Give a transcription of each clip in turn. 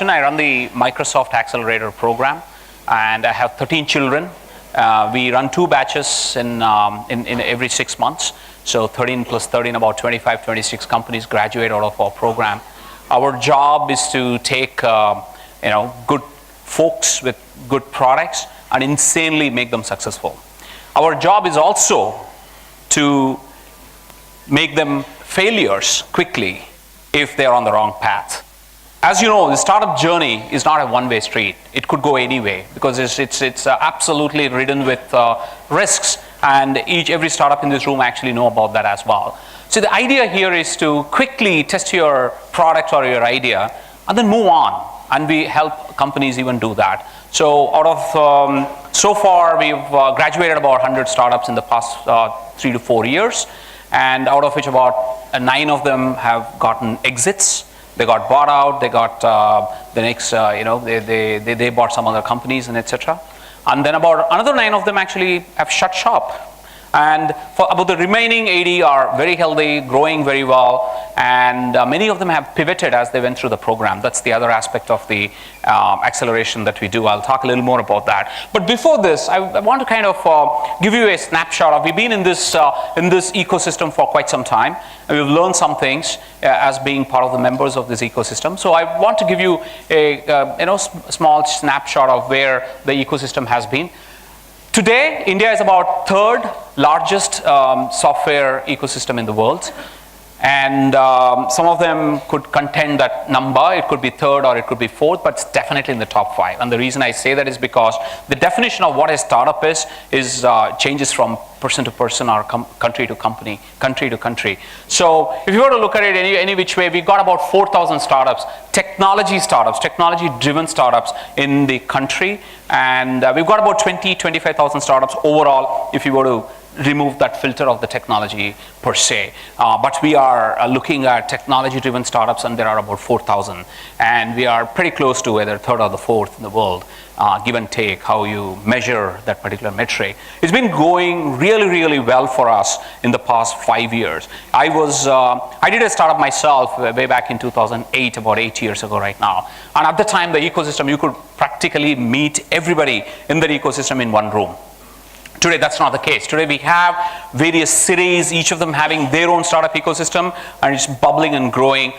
introduction, I run the Microsoft Accelerator program, and I have 13 children. We run 2 batches in every 6 months. So 13 plus 13, about 25, 26 companies graduate out of our program. Our job is to take good folks with good products and insanely make them successful. Our job is also to make them failures quickly if they're on the wrong path. As you know, the startup journey is not a one-way street. It could go any way because it's absolutely ridden with risks, and every startup in this room actually know about that as well. So the idea here is to quickly test your product or your idea and then move on, and we help companies even do that. So out of so far we've graduated about 100 startups in the past 3 to 4 years, and out of which about 9 of them have gotten exits. They got bought out, they got the next, they bought some other companies and etc. And then about another 9 of them actually have shut shop. And for about the remaining 80 are very healthy, growing very well, and many of them have pivoted as they went through the program. That's the other aspect of the acceleration that we do. I'll talk a little more about that. But before this, I want to kind of give you a snapshot of, we've been in this ecosystem for quite some time, and we've learned some things as being part of the members of this ecosystem. So I want to give you a small snapshot of where the ecosystem has been. Today, India is about 3rd largest software ecosystem in the world, and some of them could contend that number. It could be 3rd or it could be 4th, but it's definitely in the top 5. And the reason I say that is because the definition of what a startup is changes from person to person or country to company, country to country. So if you were to look at it any which way, we got about 4,000 startups, technology-driven startups in the country, and we've got about 25,000 startups overall if you were to remove that filter of the technology per se. But we are looking at technology-driven startups, and there are about 4,000. And we are pretty close to either 3rd or the 4th in the world, give and take how you measure that particular metric. It's been going really, really well for us in the past 5 years. I did a startup myself way back in 2008, about 8 years ago right now. And at the time, the ecosystem, you could practically meet everybody in that ecosystem in one room. Today, that's not the case. Today, we have various cities, each of them having their own startup ecosystem, and it's bubbling and growing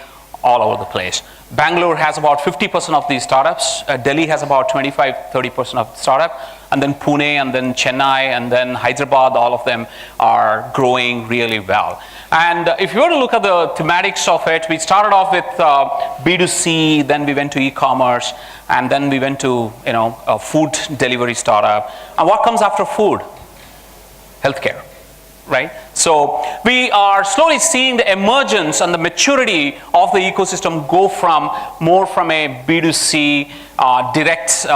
all over the place. Bangalore has about 50% of these startups. Delhi has about 25-30% of the startup. And then Pune, and then Chennai, and then Hyderabad, all of them are growing really well. And if you were to look at the thematics of it, we started off with B2C, then we went to e-commerce, and then we went to a food delivery startup. And what comes after food? Healthcare, right? So we are slowly seeing the emergence and the maturity of the ecosystem go from more from a B2C direct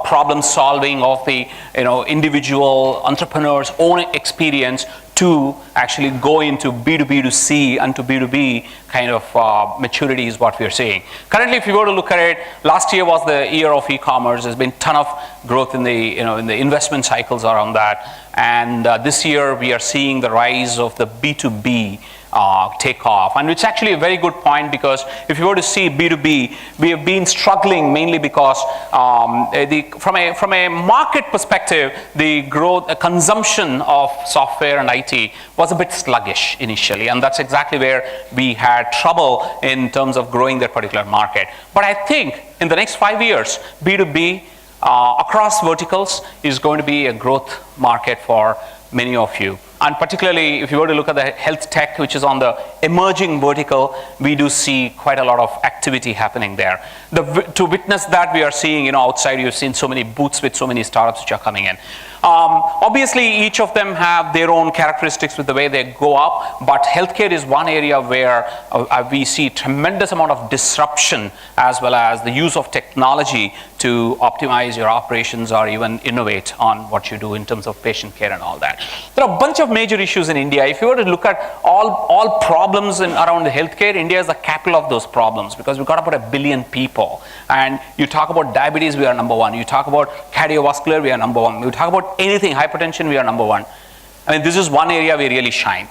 problem solving of the individual entrepreneur's own experience to actually go into B2B2C and to B2B kind of maturity is what we are seeing. Currently, if you were to look at it, last year was the year of e-commerce. There's been a ton of growth in the in the investment cycles around that, and this year we are seeing the rise of the B2B take off. And it's actually a very good point, because if you were to see B2B, we have been struggling mainly because from a market perspective, the growth, consumption of software and IT was a bit sluggish initially, and that's exactly where we had trouble in terms of growing that particular market. But I think in the next 5 years, B2B across verticals is going to be a growth market for many of you. And particularly, if you were to look at the health tech, which is on the emerging vertical, we do see quite a lot of activity happening there. To witness that, we are seeing, outside, you've seen so many booths with so many startups which are coming in. Obviously, each of them have their own characteristics with the way they go up, but healthcare is one area where we see tremendous amount of disruption, as well as the use of technology to optimize your operations or even innovate on what you do in terms of patient care and all that. There are a bunch of major issues in India. If you were to look at all problems around the healthcare, India is the capital of those problems, because we've got about 1 billion people. And you talk about diabetes, we are number 1. You talk about cardiovascular, we are number 1. You talk about anything, hypertension, we are number 1. I mean, this is one area we really shine,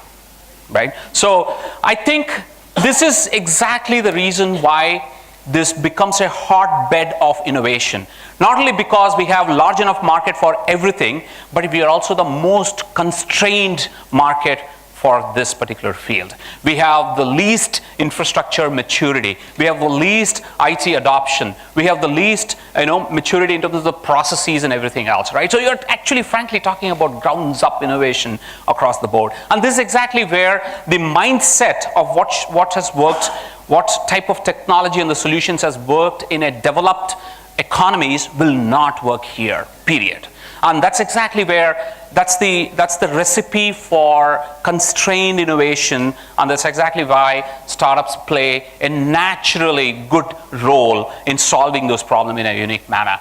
right? So I think this is exactly the reason why this becomes a hotbed of innovation. Not only because we have large enough market for everything, but we are also the most constrained market for this particular field. We have the least infrastructure maturity. We have the least IT adoption. We have the least, maturity in terms of the processes and everything else, right? So you're actually, frankly, talking about grounds up innovation across the board. And this is exactly where the mindset of what has worked, what type of technology and the solutions has worked in a developed economies will not work here, period. And that's exactly where, that's the recipe for constrained innovation, and that's exactly why startups play a naturally good role in solving those problems in a unique manner,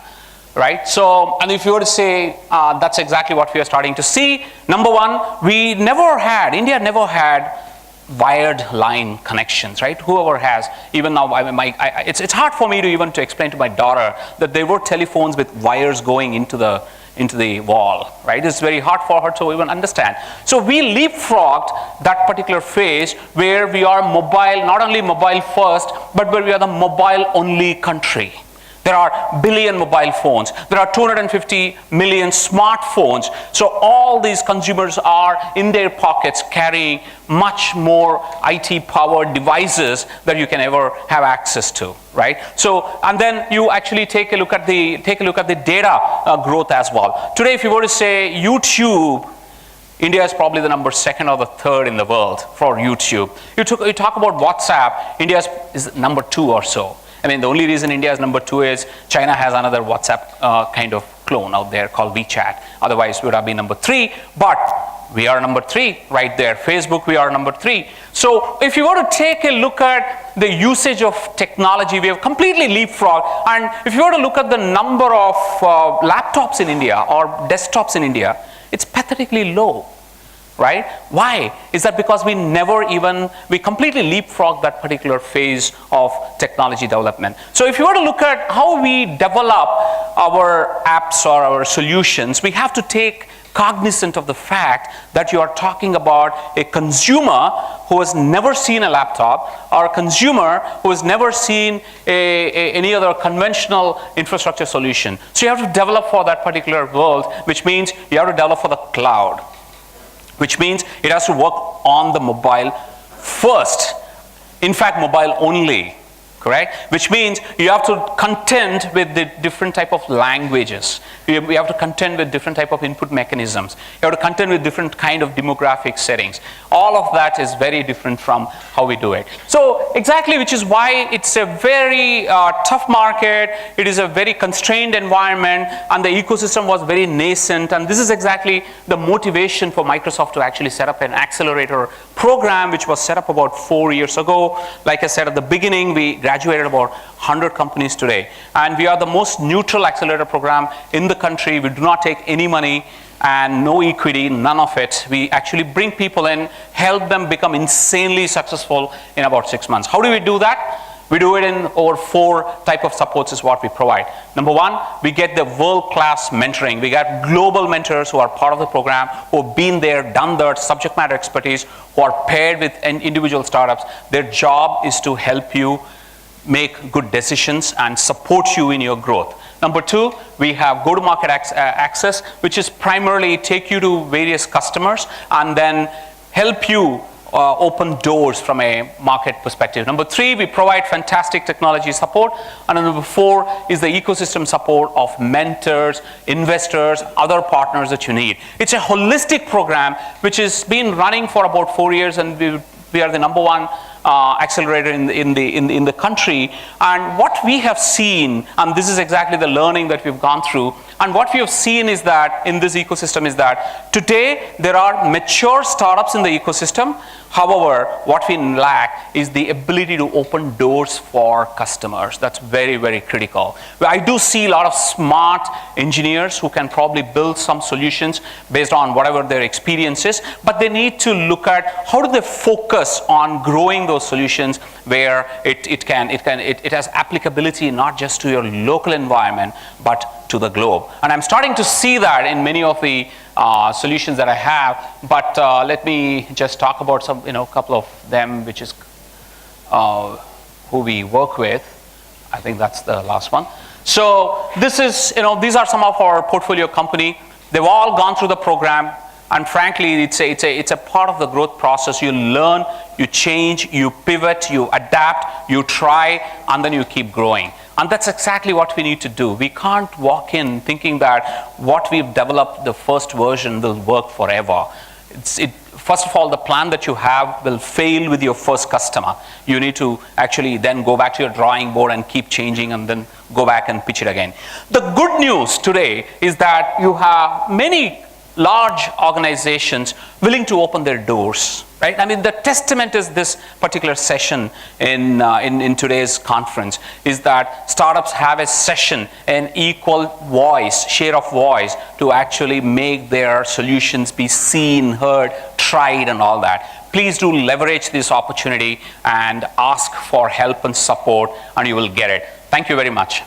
right? So, and if you were to say, that's exactly what we are starting to see. Number one, India never had wired line connections, right? Whoever has, even now, it's hard for me to explain to my daughter that there were telephones with wires going into the wall, right? It's very hard for her to even understand. So we leapfrogged that particular phase where we are mobile, not only mobile first, but where we are the mobile only country. There are billion mobile phones. There are 250 million smartphones. So all these consumers are in their pockets carrying much more IT-powered devices that you can ever have access to, right? So, and then you actually take a look at the data growth as well. Today, if you were to say YouTube, India is probably the number second or the third in the world for YouTube. You talk about WhatsApp, India is number 2 or so. I mean, the only reason India is number 2 is China has another WhatsApp kind of clone out there called WeChat. Otherwise, we would have been number 3. But we are number 3 right there. Facebook, we are number 3. So if you were to take a look at the usage of technology, we have completely leapfrogged. And if you were to look at the number of laptops in India or desktops in India, it's pathetically low. Right? Why? Is that because we completely leapfrogged that particular phase of technology development. So if you were to look at how we develop our apps or our solutions, we have to take cognizant of the fact that you are talking about a consumer who has never seen a laptop, or a consumer who has never seen any other conventional infrastructure solution. So you have to develop for that particular world, which means you have to develop for the cloud, which means it has to work on the mobile first. In fact, mobile only, correct? Which means you have to contend with the different type of languages. You have to contend with different type of input mechanisms. You have to contend with different kind of demographic settings. All of that is very different from how we do it. So exactly, which is why it's a very tough market. It is a very constrained environment, and the ecosystem was very nascent. And this is exactly the motivation for Microsoft to actually set up an accelerator program, which was set up about 4 years ago. Like I said at the beginning, we graduated about 100 companies today. And we are the most neutral accelerator program in the country. We do not take any money and no equity, none of it. We actually bring people in, help them become insanely successful in about 6 months. How do we do that? We do it in over 4 type of supports is what we provide. Number 1, we get the world-class mentoring. We got global mentors who are part of the program, who have been there, done that, subject matter expertise, who are paired with individual startups. Their job is to help you make good decisions and support you in your growth. Number 2, we have go-to-market access, which is primarily take you to various customers and then help you open doors from a market perspective. Number 3, we provide fantastic technology support. And number 4 is the ecosystem support of mentors, investors, other partners that you need. It's a holistic program which has been running for about 4 years, and we are the number 1 accelerator in the country. And what we have seen, and this is exactly the learning that we've gone through, and what we have seen is that in this ecosystem is that today there are mature startups in the ecosystem. However, what we lack is the ability to open doors for customers. That's very, very critical. I do see a lot of smart engineers who can probably build some solutions based on whatever their experience is, but they need to look at how do they focus on growing those solutions where it has applicability not just to your local environment, but to the globe. And I'm starting to see that in many of the solutions that I have, but let me just talk about some, couple of them, which is who we work with. I think that's the last one. So this is, these are some of our portfolio company. They've all gone through the program, and frankly, it's a part of the growth process. You learn, you change, you pivot, you adapt, you try, and then you keep growing. And that's exactly what we need to do. We can't walk in thinking that what we've developed, the first version, will work forever. First of all, the plan that you have will fail with your first customer. You need to actually then go back to your drawing board and keep changing, and then go back and pitch it again. The good news today is that you have many large organizations willing to open their doors, right? I mean, the testament is this particular session in today's conference is that startups have a session, an equal voice, share of voice, to actually make their solutions be seen, heard, tried, and all that. Please do leverage this opportunity and ask for help and support, and you will get it. Thank you very much.